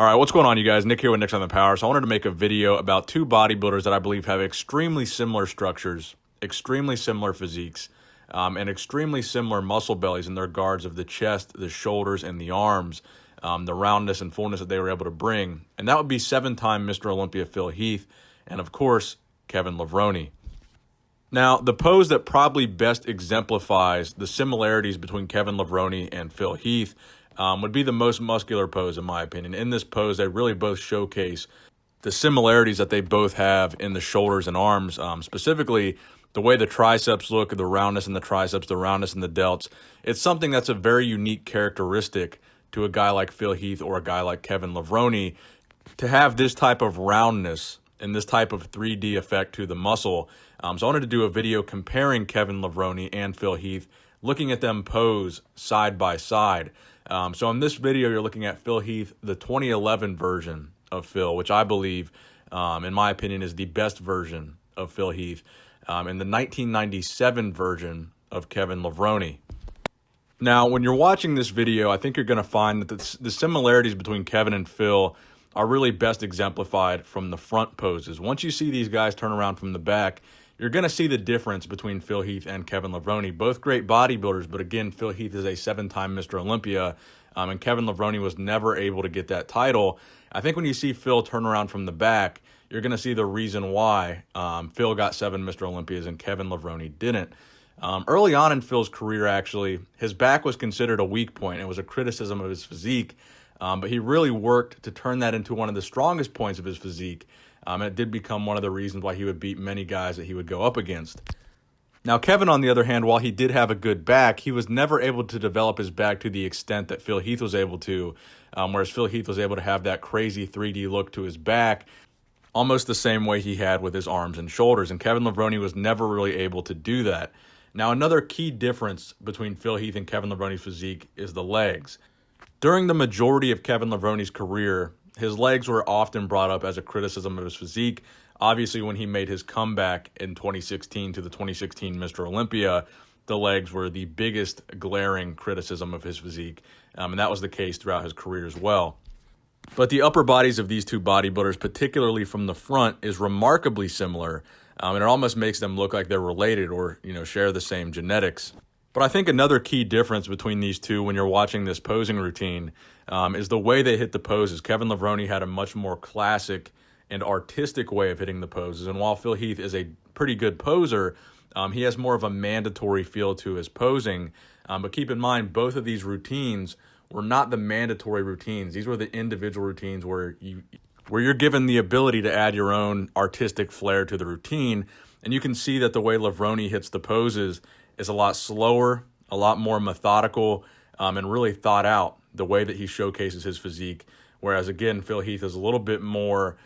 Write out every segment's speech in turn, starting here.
All right, what's going on, you guys? Nick here with Nick's on the Power. So I wanted to make a video about two bodybuilders that I believe have extremely similar structures, extremely similar physiques, and extremely similar muscle bellies in their regards of the chest, the shoulders, and the arms, the roundness and fullness that they were able to bring. And that would be seven-time Mr. Olympia Phil Heath, and of course, Kevin Levrone. Now, the pose that probably best exemplifies the similarities between Kevin Levrone and Phil Heath would be the most muscular pose, in my opinion. In this pose, they really both showcase the similarities that they both have in the shoulders and arms, specifically the way the triceps look, the roundness in the triceps, the roundness in the delts. It's something that's a very unique characteristic to a guy like Phil Heath or a guy like Kevin Levrone to have this type of roundness and this type of 3D effect to the muscle. So I wanted to do a video comparing Kevin Levrone and Phil Heath, looking at them pose side by side. So in this video, you're looking at Phil Heath, the 2011 version of Phil, which I believe, in my opinion, is the best version of Phil Heath, and the 1997 version of Kevin Levrone. Now, when you're watching this video, I think you're going to find that the similarities between Kevin and Phil are really best exemplified from the front poses. Once you see these guys turn around from the back, you're going to see the difference between Phil Heath and Kevin Levrone. Both great bodybuilders, but again, Phil Heath is a seven-time Mr. Olympia, and Kevin Levrone was never able to get that title. I think when you see Phil turn around from the back, you're going to see the reason why Phil got 7 Mr. Olympias and Kevin Levrone didn't. Early on in Phil's career, actually, his back was considered a weak point. It was a criticism of his physique, but he really worked to turn that into one of the strongest points of his physique. And it did become one of the reasons why he would beat many guys that he would go up against. Now, Kevin, on the other hand, while he did have a good back, he was never able to develop his back to the extent that Phil Heath was able to, whereas Phil Heath was able to have that crazy 3D look to his back, almost the same way he had with his arms and shoulders, and Kevin Levrone was never really able to do that. Now, another key difference between Phil Heath and Kevin Levrone's physique is the legs. During the majority of Kevin Levrone's career, his legs were often brought up as a criticism of his physique. Obviously, when he made his comeback in 2016 to the 2016 Mr. Olympia, the legs were the biggest glaring criticism of his physique, and that was the case throughout his career as well. But the upper bodies of these two bodybuilders, particularly from the front, is remarkably similar, and it almost makes them look like they're related or, share the same genetics. But I think another key difference between these two when you're watching this posing routine is the way they hit the poses. Kevin Levrone had a much more classic and artistic way of hitting the poses, and while Phil Heath is a pretty good poser, he has more of a mandatory feel to his posing. But keep in mind, both of these routines were not the mandatory routines. These were the individual routines where you're given the ability to add your own artistic flair to the routine. And you can see that the way Levrone hits the poses is a lot slower, a lot more methodical, and really thought out the way that he showcases his physique. Whereas, again, Phil Heath is a little bit more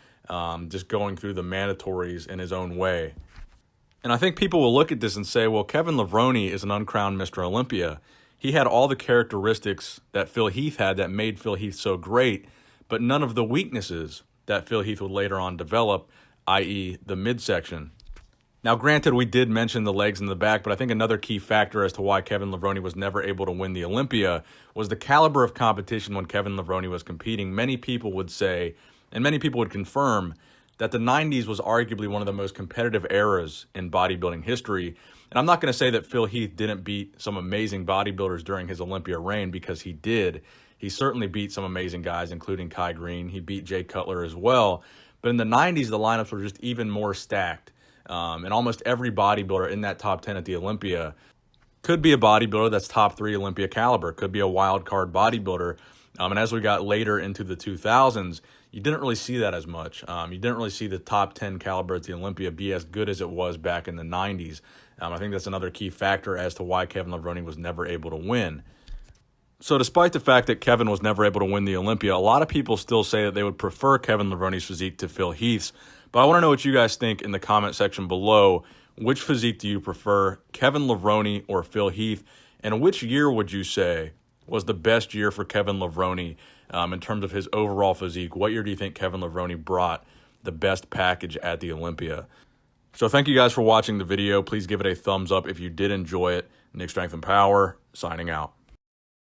just going through the mandatories in his own way. And I think people will look at this and say, well, Kevin Levrone is an uncrowned Mr. Olympia. He had all the characteristics that Phil Heath had that made Phil Heath so great, but none of the weaknesses that Phil Heath would later on develop, i.e. the midsection. Now, granted, we did mention the legs and the back, but I think another key factor as to why Kevin Levrone was never able to win the Olympia was the caliber of competition when Kevin Levrone was competing. Many people would say, and many people would confirm, that the 90s was arguably one of the most competitive eras in bodybuilding history. And I'm not going to say that Phil Heath didn't beat some amazing bodybuilders during his Olympia reign, because he did. He certainly beat some amazing guys, including Kai Green. He beat Jay Cutler as well. But in the 90s, the lineups were just even more stacked. And almost every bodybuilder in that top 10 at the Olympia could be a bodybuilder that's top 3 Olympia caliber, could be a wild card bodybuilder. And as we got later into the 2000s, you didn't really see that as much. You didn't really see the top 10 caliber at the Olympia be as good as it was back in the 90s. I think that's another key factor as to why Kevin Levrone was never able to win. So despite the fact that Kevin was never able to win the Olympia, a lot of people still say that they would prefer Kevin Levrone's physique to Phil Heath's. But I want to know what you guys think in the comment section below. Which physique do you prefer, Kevin Levrone or Phil Heath? And which year would you say was the best year for Kevin Levrone in terms of his overall physique? What year do you think Kevin Levrone brought the best package at the Olympia? So thank you guys for watching the video. Please give it a thumbs up if you did enjoy it. Nick Strength and Power, signing out.